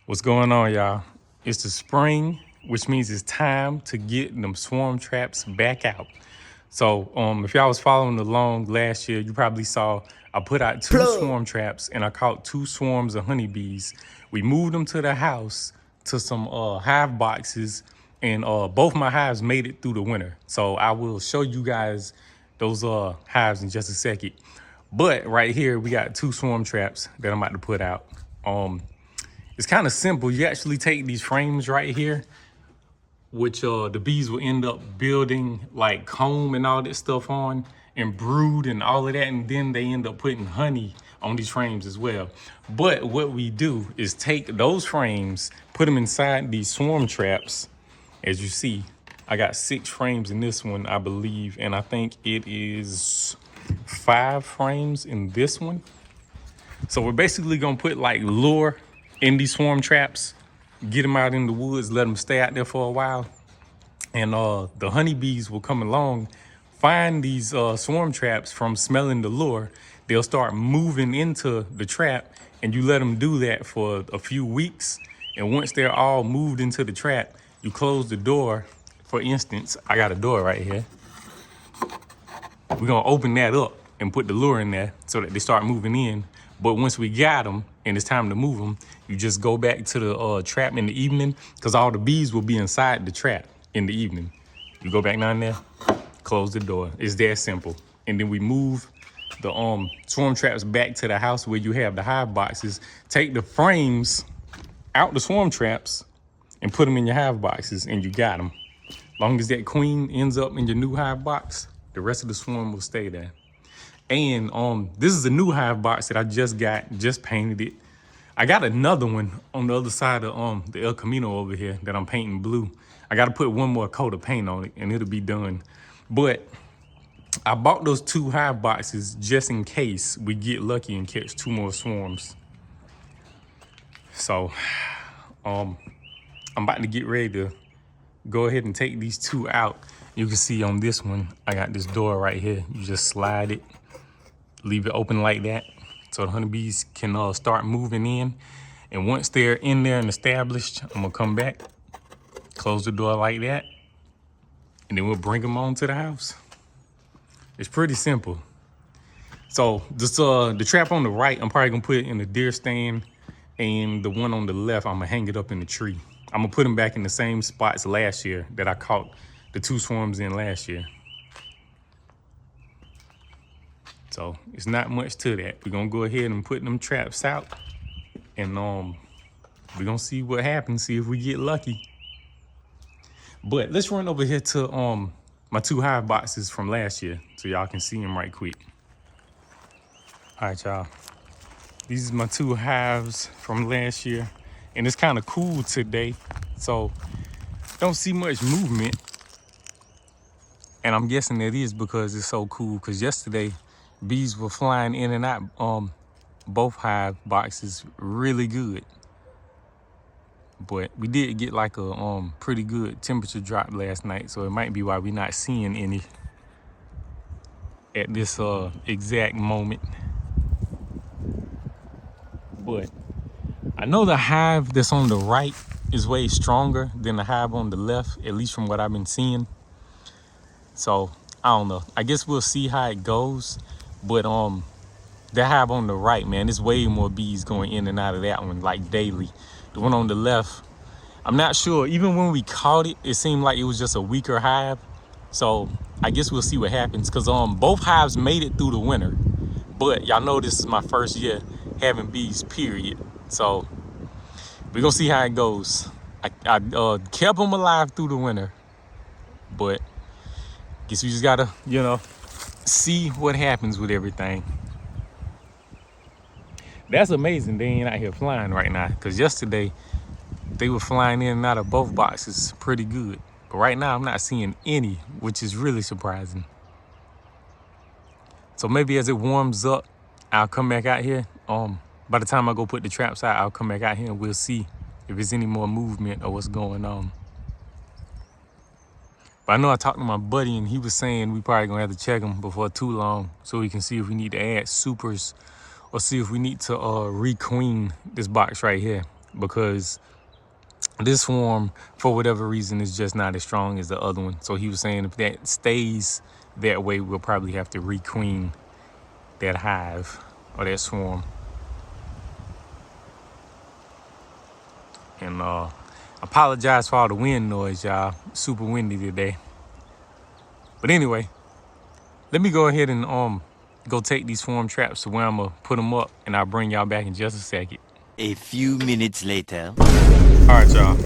What's going on, y'all? It's the spring, which means it's time to get them swarm traps back out. So if y'all was following along last year, you probably saw I put out two Plug. swarm traps and I caught two swarms of honeybees. We moved them to the house to some hive boxes, and both my hives made it through the winter. So I will show you guys those hives in just a second. But right here, we got two swarm traps that I'm about to put out. It's kind of simple. You actually take these frames right here, which the bees will end up building like comb and all that stuff on, and brood and all of that, and then they end up putting honey on these frames as well. But what we do is take those frames, put them inside these swarm traps. As you see, I got 6 frames in this one, I believe, and I think it is 5 frames in this one. So we're basically gonna put like lure in these swarm traps, get them out in the woods, let them stay out there for a while. And the honeybees will come along, find these swarm traps from smelling the lure. They'll start moving into the trap, and you let them do that for a few weeks. And once they're all moved into the trap, you close the door. For instance, I got a door right here. We're gonna open that up and put the lure in there so that they start moving in. But once we got them and it's time to move them, you just go back to the trap in the evening, because all the bees will be inside the trap in the evening. You go back down there, close the door. It's that simple. And then we move the swarm traps back to the house where you have the hive boxes. Take the frames out the swarm traps and put them in your hive boxes, and you got them. Long as that queen ends up in your new hive box, the rest of the swarm will stay there. And this is a new hive box that I just got, just painted it. I got another one on the other side of the El Camino over here that I'm painting blue. I got to put one more coat of paint on it and it'll be done. But I bought those 2 hive boxes just in case we get lucky and catch 2 more swarms. So I'm about to get ready to go ahead and take these 2 out. You can see on this one, I got this door right here. You just slide it, leave it open like that, so the honeybees can start moving in. And once they're in there and established, I'm gonna come back, close the door like that, and then we'll bring them on to the house. It's pretty simple. So this, the trap on the right, I'm probably gonna put it in the deer stand, and the one on the left, I'm gonna hang it up in the tree. I'm gonna put them back in the same spots last year that I caught the 2 swarms in last year. So it's not much to that. We're gonna go ahead and put them traps out, and we're gonna see what happens, see if we get lucky. But let's run over here to my 2 hive boxes from last year so y'all can see them right quick. All right, y'all. These are my 2 hives from last year, and it's kind of cool today, so don't see much movement. And I'm guessing that is because it's so cool, because yesterday bees were flying in and out both hive boxes really good. But we did get like a pretty good temperature drop last night, so it might be why we're not seeing any at this exact moment. But I know the hive that's on the right is way stronger than the hive on the left, at least from what I've been seeing. So I don't know. I guess we'll see how it goes. But that hive on the right, man, there's way more bees going in and out of that one, like daily. The one on the left, I'm not sure. Even when we caught it, it seemed like it was just a weaker hive. So I guess we'll see what happens, because both hives made it through the winter. But y'all know this is my first year having bees, period. So we're gonna see how it goes. I kept them alive through the winter, but guess we just gotta, see what happens with everything. That's amazing they ain't out here flying right now, because yesterday they were flying in and out of both boxes pretty good. But right now I'm not seeing any, which is really surprising. So maybe as it warms up, I'll come back out here. By the time I go put the traps out, I'll come back out here and we'll see if there's any more movement or what's going on. But I know I talked to my buddy and he was saying we probably gonna have to check them before too long so we can see if we need to add supers or see if we need to requeen this box right here. because this swarm, for whatever reason, is just not as strong as the other one. So he was saying if that stays that way, we'll probably have to requeen that hive or that swarm. And apologize for all the wind noise, y'all. Super windy today. But anyway, let me go ahead and go take these swarm traps to where I'm gonna put them up, and I'll bring y'all back in just a second. A few minutes later. All right, y'all.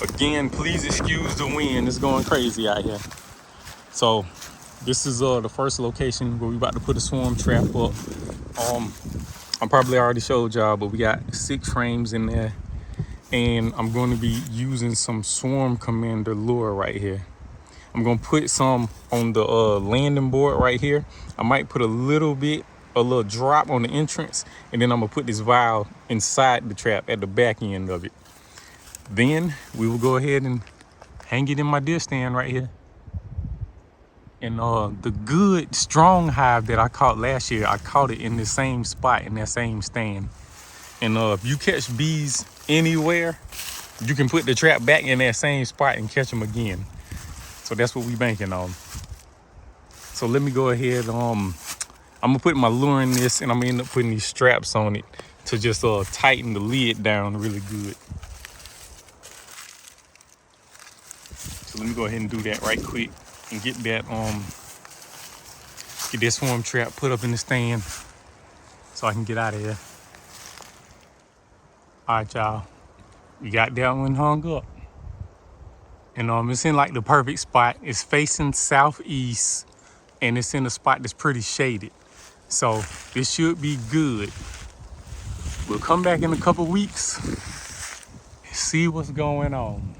Again, please excuse the wind. It's going crazy out here. So this is the first location where we about to put a swarm trap up. I probably already showed y'all, but we got 6 frames in there, and I'm going to be using some swarm commander lure right here. I'm gonna put some on the landing board right here. I might put a little drop on the entrance, and then I'm gonna put this vial inside the trap at the back end of it. Then we will go ahead and hang it in my deer stand right here. And the good strong hive that I caught last year, I caught it in the same spot in that same stand. And if you catch bees anywhere, you can put the trap back in that same spot and catch them again. So that's what we banking on. So let me go ahead. I'm gonna put my lure in this, and I'm gonna end up putting these straps on it to just tighten the lid down really good. So let me go ahead and do that right quick and get that get this swarm trap put up in the stand so I can get out of here. All right, y'all. We got that one hung up. And it's in like the perfect spot. It's facing southeast, and it's in a spot that's pretty shaded. So this should be good. We'll come back in a couple weeks and see what's going on.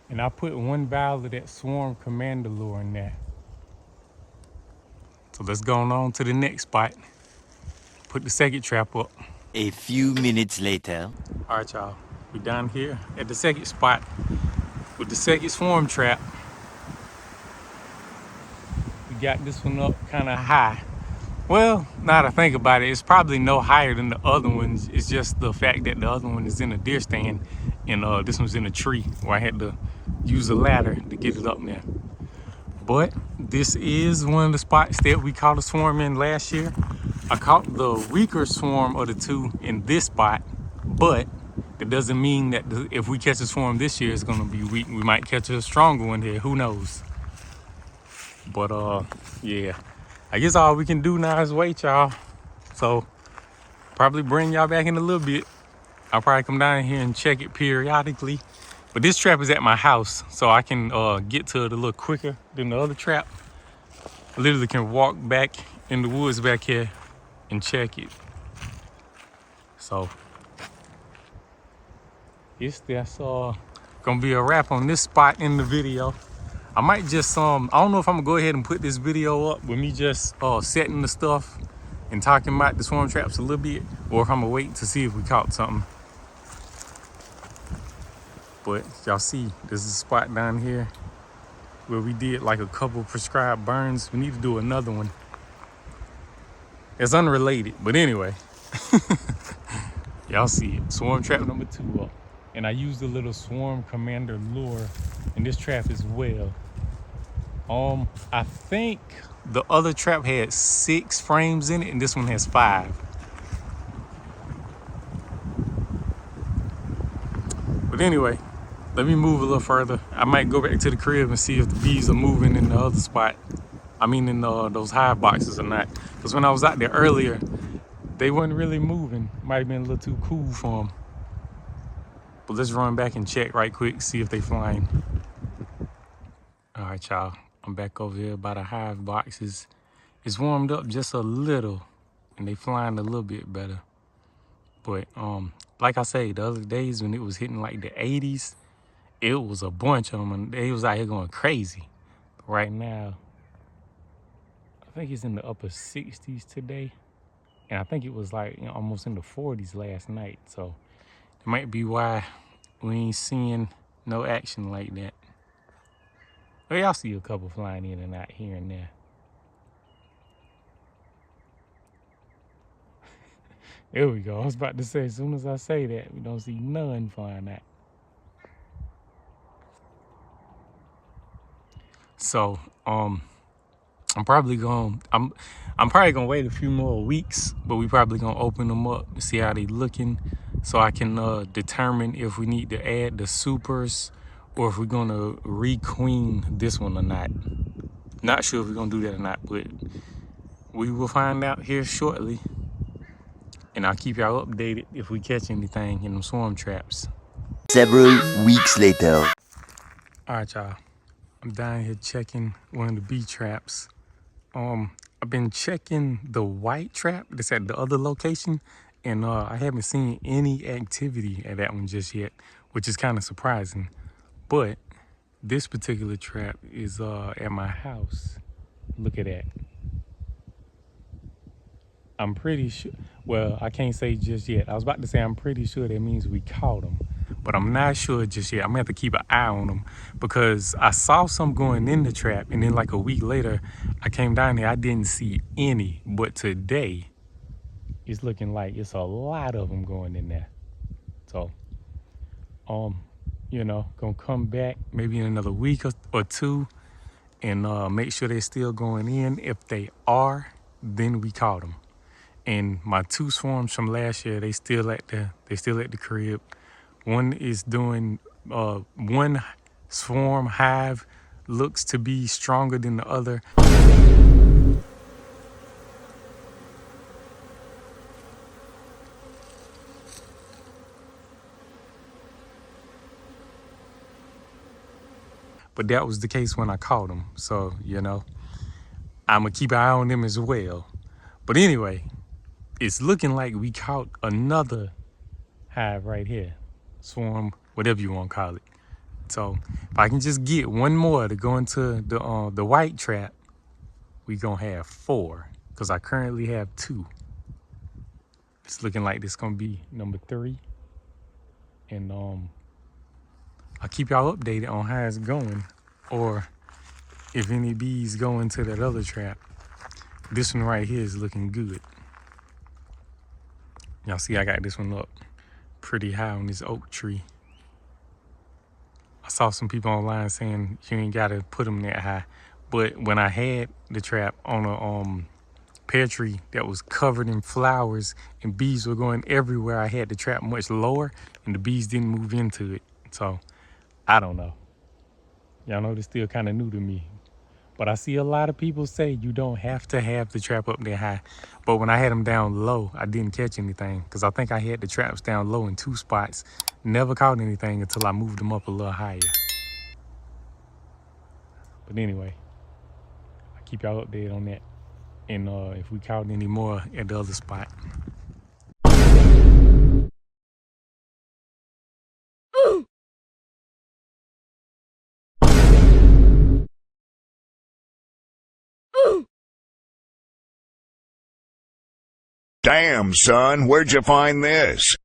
And I put 1 vial of that swarm commander lure in there. So let's go on to the next spot. Put the second trap up. A few minutes later. All right, y'all. We down here at the second spot with the second swarm trap. We got this one up kind of high. Well, now that I think about it, it's probably no higher than the other ones. It's just the fact that the other one is in a deer stand, and this one's in a tree where I had to use a ladder to get it up there. But this is one of the spots that we caught a swarm in last year. I caught the weaker swarm of the 2 in this spot, but it doesn't mean that if we catch a swarm this year, it's gonna be weak. We might catch a stronger one here, who knows? But yeah, I guess all we can do now is wait, y'all. So probably bring y'all back in a little bit. I'll probably come down here and check it periodically. But this trap is at my house, so I can get to it a little quicker than the other trap. I literally can walk back in the woods back here and check it. So that's gonna be a wrap on this spot in the video. I might just I don't know if I'm gonna go ahead and put this video up with me just setting the stuff and talking about the swarm traps a little bit, or if I'm gonna wait to see if we caught something. But y'all see, this is a spot down here where we did like a couple prescribed burns. We need to do another one. It's unrelated, but anyway. Y'all see it, swarm trap number 2 up. And I used a little swarm commander lure in this trap as well. I think the other trap had 6 frames in it, and this one has 5. But anyway, let me move a little further. I might go back to the crib and see if the bees are moving in the other spot. I mean in those hive boxes or not. Because when I was out there earlier, they weren't really moving. Might have been a little too cool for them. But let's run back and check right quick, see if they flying. All right, y'all. I'm back over here by the hive boxes. It's warmed up just a little, and they flying a little bit better. But like I say, the other days when it was hitting like the 80s, it was a bunch of them, and they was out here going crazy. But right now, I think it's in the upper 60s today, and I think it was like almost in the 40s last night. So it might be why we ain't seeing no action like that. Well, y'all see a couple flying in and out here and there. There we go. I was about to say, as soon as I say that, we don't see none flying out. So, I'm probably gonna wait a few more weeks, but we probably gonna open them up and see how they looking, so I can determine if we need to add the supers or if we're gonna requeen this one or not. Not sure if we're gonna do that or not, but we will find out here shortly. And I'll keep y'all updated if we catch anything in them swarm traps. Several weeks later. All right, y'all. I'm down here checking one of the bee traps. I've been checking the white trap that's at the other location, and I haven't seen any activity at that one just yet, which is kind of surprising. But this particular trap is at my house. Look at that. I'm pretty sure, well, I can't say just yet. I was about to say I'm pretty sure that means we caught them, but I'm not sure just yet. I'm gonna have to keep an eye on them because I saw some going in the trap, and then like a week later, I came down here, I didn't see any, but today, it's looking like it's a lot of them going in there. So, gonna come back maybe in another week or two and make sure they're still going in. If they are, then we caught them. And my 2 swarms from last year, they still at the crib. One is doing one swarm hive looks to be stronger than the other. But that was the case when I caught them. So, I'm gonna keep an eye on them as well. But anyway, it's looking like we caught another hive right here. Swarm, whatever you want to call it. So if I can just get one more to go into the white trap, we gonna have 4, because I currently have 2. It's looking like this gonna be number 3. And I'll keep y'all updated on how it's going, or if any bees go into that other trap. This one right here is looking good. Y'all see I got this one up pretty high on this oak tree. I saw some people online saying you ain't gotta put them that high. But when I had the trap on a pear tree that was covered in flowers and bees were going everywhere, I had the trap much lower and the bees didn't move into it. So I don't know. Y'all know this still kind of new to me. But I see a lot of people say you don't have to have the trap up there high. But when I had them down low, I didn't catch anything because I think I had the traps down low in 2 spots. Never caught anything until I moved them up a little higher. But anyway, I'll keep y'all updated on that. And if we caught any more at the other spot. Damn, son, where'd you find this?